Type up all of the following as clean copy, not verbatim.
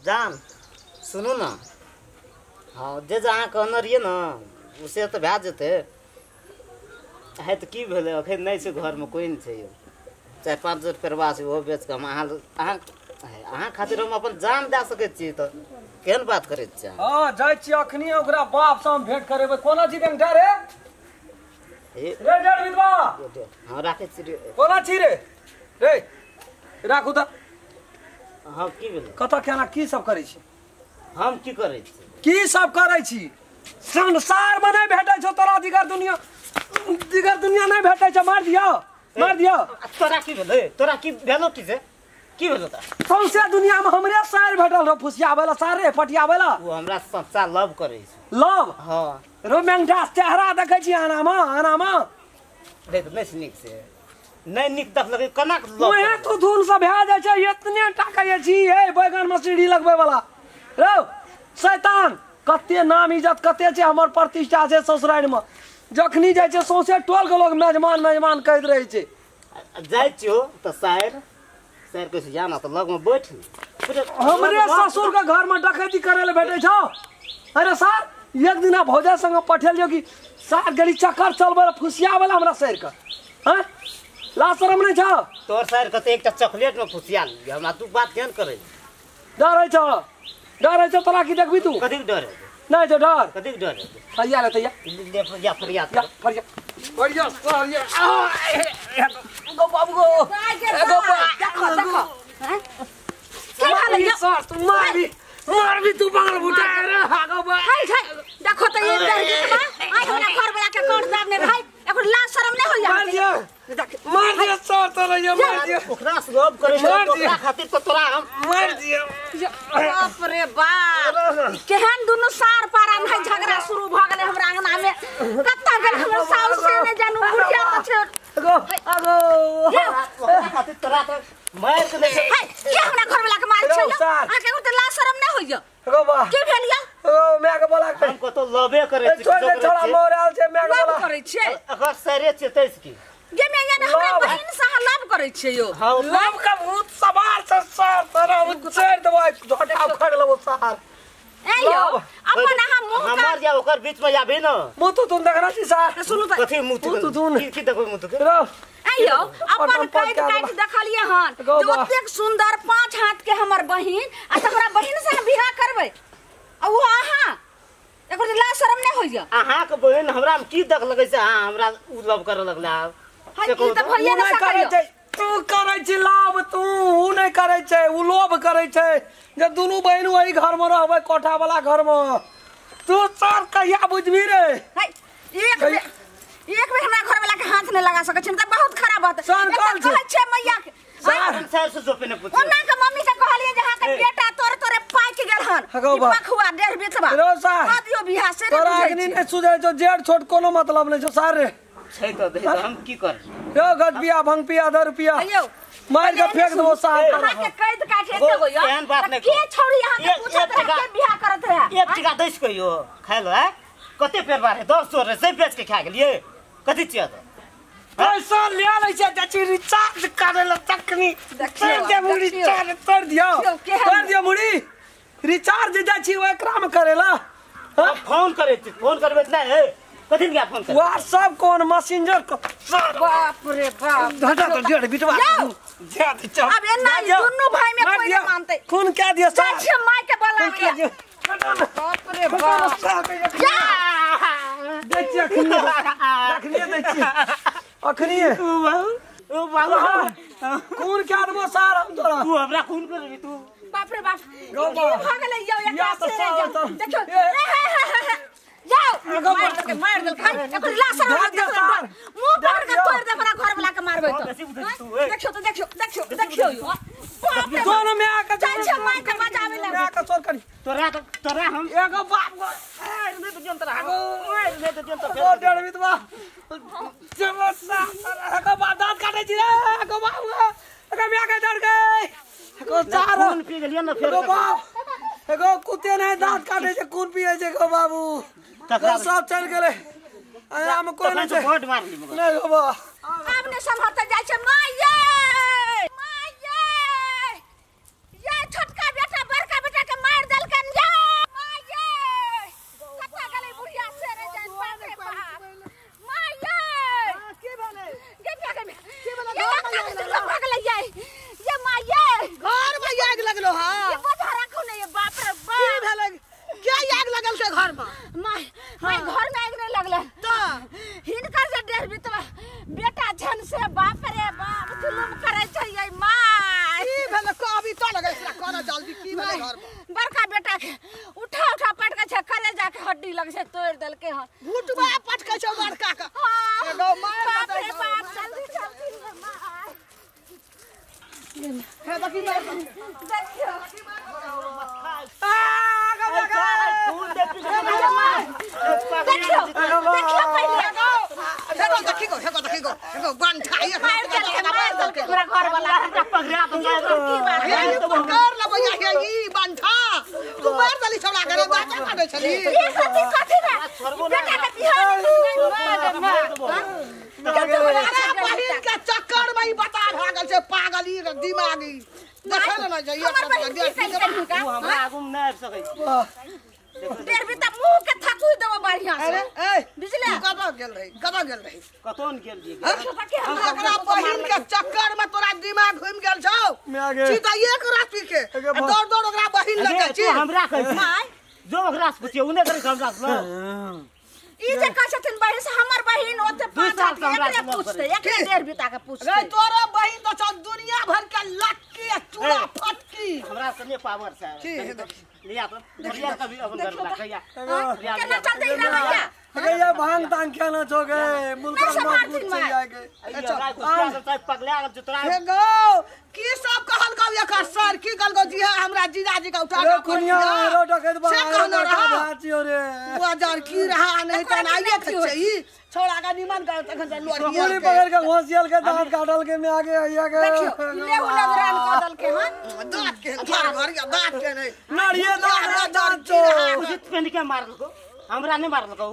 जान सुनू ना। हाँ जे जहाँ कहने रहिए ना उसे तो भए जेतै है तो की भेलै अखन नहीं छै घर में कोई नहीं छै यौ 4-5 रुपया छै ओहो बेच के हम अहाँ खातिर हम अपन जान दे सकै छी तो केहन बात करै छी। हां जाय छी अखनी ओकरा बाप से हम भेंट करेबै कोना छी बेंटा रे रे डर विधवा। हां राखै छी रे कोना छी रे रे राखू त। हां की भेलै कत केना की सब करै छी हम की करै छी की सब करै छी संसार में नहीं भेटै छौ तोरा दिगर दुनिया नहीं भेटै छ मार दियो तोरा की भेलै तोरा की भेलो की भेलो त सौंसे दुनिया में हमरे सार भेटल रो फुसियाबै ला सारे पटियाबै ला वो हमरा सच्चा लव करै छै लव। हां रोमांटिक चेहरा देखै छी आना रे त नहीं नीक से नहीं नीक देखलकै कना के लव ओए तू धुन से भए जाय छै इतने टाका छी हे बैगन में सीढ़ी लगबै वाला रो शैतान कते नाम इज्जत कते छै हमर प्रतिष्ठा छै ससुराल में जखनी जाय छै सौंसे टोल के लोग मेजमान कहैत रहै छै जाय छियो त शायर कैसे जाना तो लग में बैठ हमरे ससुर के घर में डकैती करे ले बैठे छौ। अरे सर एक दिना भौजा संग पठेलियो कि सार गली चक्कर चलबे फुसिया वाला हमरा सर के हैं ला शरम नहीं छौ तोर सर के एकटा चॉकलेट में फुसिया ली हमरा तू बात केन करे डरै छौ तोरा की देखबी तू कथि के डर नहीं तो डर कथि के डर तैया ले तैया या फरियाद बढ़िया गो बाबू गो देखो हैं के हाल है सर तुम मार भी तू पागल बुटा रे हागो बा हाय देखो तो ये डर के बा आई हमरा घर वाला के कोड दाब ने भाई एको लाज शरम नहीं होया मार दिया सर तोरा ये मार दिया ओकरा सब करे ओकरा खातिर तो तोरा हम मार दिया बाप रे बाप केहन दुनु सार पारा में झगड़ा शुरू भ गेलै हमरा अंगना में कत्ता गेल हमर साउस से ने जानू बुढ़िया पछे खातिर तोरा तो मार के नहीं ये हमरा घर वाला के मार छै आ के तो लाज शरम नहीं होइया गो बा की भेलिया ओ मैं के बोला हमको तो लवे करे छी थोड़ा मोरल छै मैं के बोला करे छै अगर सरे छै तैस की ये मैं ये हमरा बहिन से लव करे छै यो हां लव का भूत सवार से सर तोरा उछेर देबै झोटा उखड़ लेबो सर ए यो अपन हम मुंह हमार जा ओकर बीच में आबे न मुंह तो तुम देख रहा छी सर सुनु त कथि मुंह तू की देखबै मुंह तू आइयो अपन काट देखलिए हन जो ओतेक सुंदर 5 हाथ के हमर बहिन आ तोरा बहिन से बियाह करबै आ वो आहा एकर ला शरम नहीं होइया अहाँ के बहिन हमरा में की देख लगै छै अहाँ हमरा उ लव करे लगला हां ई त भइया न करे तू करे छी लाभ तू उ नहीं करे छै उ लोभ करे छै जे दुनु बहिन वही घर में रहबै कोठा वाला घर में तू सर कहिया बुझबी रे एक बेर हमरा घर वाला के हाथ नहीं लगा सकै छै त बहुत खराब बात कहै छै मैया के सर से जोपे ने पूछ ओना के मम्मी के कहलिए जे हां के बेटा तोरे पाक गेल हन पखुआ डेढ़ बेचबा दियो बियाह से तोरा अग्नि नहीं सुझै जो जेड़ छोट कोनो मतलब नहीं छ सारे छै त दे हम की कर यो गजबिया भंग पिया 10 रुपया मार के फेंक देबो साहब अहाँ के कैद काटे देबो यो केहन बात नहीं के छोड़ी यहां के पूछत रह के बियाह करत रह 1 टका दैस कहियो खाइ लो है कते पेड़ बारे 10 रे से बेच के खा गेलिए कथि छिया त पैसा ले ले छै जची रिचार्ज करे ल तकनी दे मुड़ी चार्ज कर दियो मुड़ी रिचार्ज जची ओकरा में करेला फोन करबे नहीं है कथि के फोन कर व्हाट्सएप कौन मैसेंजर को बाप रे बाप घटा तो डेढ़ बिटवा ज्यादा चल अब एना दोनों भाई में कोई नहीं मानते कौन क्या दिया सर अच्छे माय के बोला बाप रे बाप देखिए अखनी ओ बाबू कौन क्या दबो सर हम तोरा तू हमरा खून करबी तू बाप रे बाप गो भाग ले या देखो जाओ मार दे भाई एकर लाशर मुंह पर के तोड़ दे हमरा घर वाला के मारबै तो देखियो दोनों में आके चाचा माय के बचावे ले मैं का सोर करी तोरा हम एगो बाप को नहीं तो जंतर नहीं तो जंतर ओ डेढ़ बितवा चलो सा एगो बाप दांत काटे छी रे एगो बाप एगो मैं के डर गई एगो चार खून पी गेलिए ना फिर एगो बाप एगो कुत्ते नहीं दांत काटे छै खून पिए छै गो बाबू सब चल गेले हम कोई नहीं वोट मार ली मगर नहीं बाबा आपने संभरते जाय छै माय ये छोटका बेटा बड़का बेटा चले घर बड़का बेटा के उठा उठा पटका छ करे जाके हड्डी लग से तोड़ देल के हन भूतवा पटके छौ बड़का का हां एगो मार बाप दे रे बाप जल्दी जल्दी मार हे देखी मार देखियो खून देखी देखियो देखियो हेगो देखी गो बन खाई मार देल के पूरा घर वाला पगड़ा तो की बात है तो कर ल भैया हे ई बंठा तू मार दली छोड़ा करे बात करे छली ये सब कथि ना बेटा के बिहार बहिन के चक्कर में बता भागल से पागली दिमागी देखल ना जाइए तू हमरा आगू में नहीं सकै देर भी त मुंह के थकू देबो बढ़िया से ए बुझले कतौ गेल रही कतौन गेल जी हमरा बहिन के चक्कर में तोरा दिमाग घूम गेल छौ सीधा एक रात के दौड़ दौड़ ओकरा बहिन लगे छी हमरा कहै जो ओकरा से पूछिए उने करे हमरा से ई जे कह छथिन बहिन से हमर बहिन ओते 5 साल के एकरे पूछते एकरे देर बिता के पूछते रे तोरा बहिन तो छ दुनिया भर के लटकी चूड़ा फटकी हमरा सने पावर से लिया तो बढ़िया कभी अपन घर ला कहिया केना चलते ई ना भैया ये भांग तांग क्या ना छोगे मुल्क में कुछ जाएगे अच्छा पगला जुतरा हे गो की सब कहल गौ एकर सर की गल गौ जी हमरा जीजाजी का उठा के कुनिया रोड के से कहना रहा भाचियो रे बाजार की रहा नहीं त आइए खचे ई छोड़ा का निमन कर तखन से लोड़ी पूरी पकड़ के होशियल के दांत काटल के में आगे आइया के देखियो ले उलगरान कदल के हन दांत के घर या दांत के नहीं नाड़िए दांत तो उचित पेन के मारल को हमरा नहीं मारल को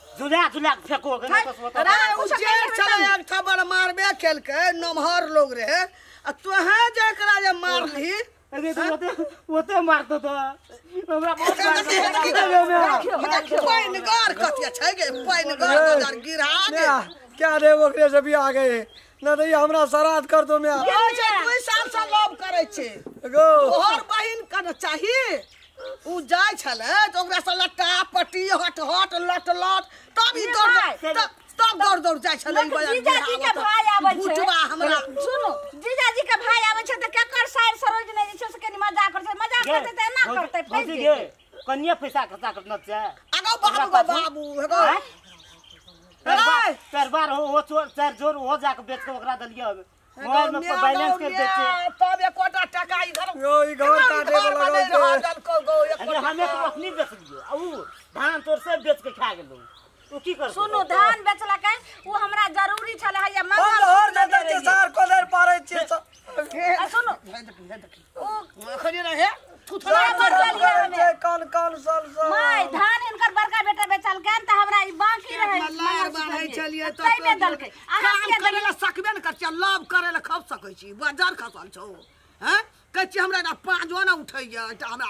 जुला जुला फेंको के ना तो अरे उ जेल चले एक थबड़ मारबे खेल के नमहर लोग रहे आ तोहे जेकरा जे मारली अरे तो वो मारतो तो हमरा बहुत पैनगार कतिया छै गे पैनगार बाजार गिरा दे क्या रे ओकरे से भी आ गए ना तो ये हमरा श्राद्ध कर दो मैं अच्छा 2 साल से लव करे छे गो तोहर बहिन कर चाहिए उ जाय छले तो ओकरा से लट्टा पट्टी हट हट लट लट तब ई दौड़ दौड़ जाय छले जीजाजी के भाई आबै छै भूतवा हमरा सुनो जीजाजी के भाई आबै छै त केकर साइड सरोज नै छै से कनी मजाक करछै मजाक करतै त एना करतै फंसी गे कन्या पैसा खर्चा करना छै आगो बाबू हेगो परबार हो चार जोर हो जाके बेच के ओकरा दलिया मोबाइल में बैलेंस कर देते तब एकोटा टका इधर यो ई घर काटे वाला दल को गो अरे हमें तो अपनी बेच दियो ऊ धान तोर से बेच के खा गेलो तू की कर सुनो धान बेचला के उ हमरा जरूरी छले है हम और ज्यादा के सार को देर पारे छे सुनो ओ खड़ी रहे थुथला कान कान साल साल माय धान इनकर बड़का बेटा बेचल के त हमरा ई बाकी रहे मल्लार बाढ़ै चलिए तो तै में दल के अहाँ काम के करे ला सकबे न कर लव करे ला खप सकै छी बाजार खसल छौ हैं कहै छी हमरा ना पांचवा ना उठैया त हमरा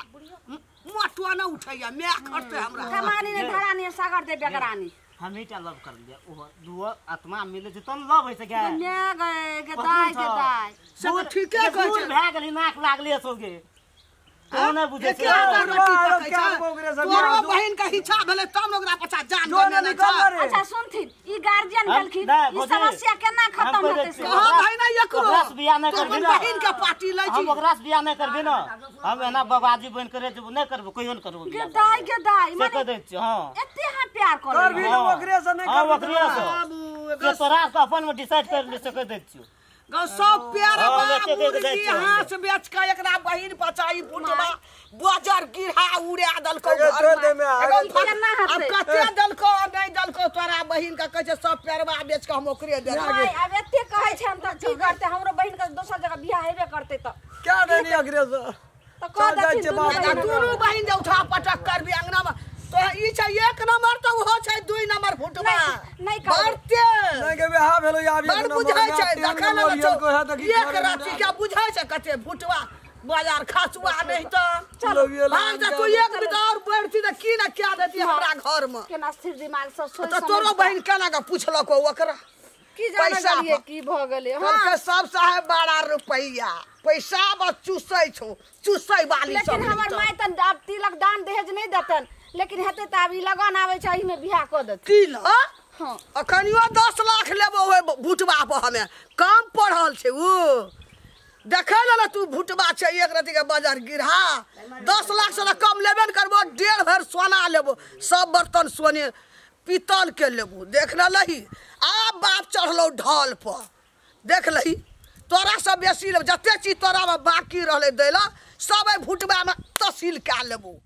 मोटवा ना उठैया मैं खरते हमरा कमानी ने धरानी सागर दे बेगरानी हम ही लव कर लिया ओ दुओ आत्मा मिले जतन लव होय सके ले गए के दाई सब ठीके कहै छै भए गेली नाक लागले सोगे कोने बुझे छै तोरो बहिन का हिच्छा भेले तब ओकरा पछा जान बने ना अच्छा सुनथिन ई गार्जियन भेलखिन ई समस्या केना खत्म होतै से हां भाई ना एकरो ओकरा से बियाह नहीं करबी ना बहिन के पार्टी लै छी हम ओकरा से बियाह नहीं करबी ना हम एना बाबाजी बन करे जब नहीं करबो कहियो न करबो के दाई से कह दै छी हां एते हां प्यार कर कर भी ओकरे से नहीं हां कर ओकरे से के तोरा से अपन में डिसाइड कर ले से कह दै छी गौ सब प्यारा हाँ, बाबू बेचे के जी हां से बेच के एकरा बहिन पचाई फुटबा बाजार गिरहा उड़ा दल को छोड़ दे मैं अब कते दल को नहीं दल को तोरा बहिन का कहे सब प्यारवा बेच के हम ओकरे दे अब एते कहै छै हम त की करते हमरो बहिन के दोसर जगह बियाह हेबे करते त क्या नहीं ओकरे से त कह देथिन दुनू बहिन जे उठा पटक कर भी अंगना में तो ई छै 1 नंबर तो हो छै 2 नंबर फुटबा नहीं कर बढ़ते नहीं के बियाह भेलो या बड़ बुझाय छै देखा ना एक राति क्या बुझाय छै कते फुटबा बाजार खासुआ नहीं तो चलो ये भाग जा तू एक बिदौर बढ़ती त की ना क्या देती हमरा घर में केना स्थिर दिमाग से सोच तो तोरो बहिन केना का पूछलक ओकरा की जाने गलिए की भ गेले हां हमके सब साहेब 12 रुपया पैसा बस चूसै छौ चूसै वाली सब लेकिन हमर माय त अब तिलक दान दहेज नहीं देतन लेकिन हेते त अब ई लगन आवे छै एही में बियाह क देत की ल हां अखनियो 10 लाख लेबो ओए भुटबा पर हमें कम पढ़ल छै उ देखे ना तू भुटबा छे एक रति के बाजार गिरहा 10 लाख से कम लेबे न करबो 1.5 भर सोना लेबो सब बर्तन सोने पीतल के लेबो देख ना लही आ बाप चढ़लो ढाल पर देख लही तोरा सब बेसी ले जते चीज तोरा में बाकी रहले दैला सब भुटबा में तहसील का लेबो।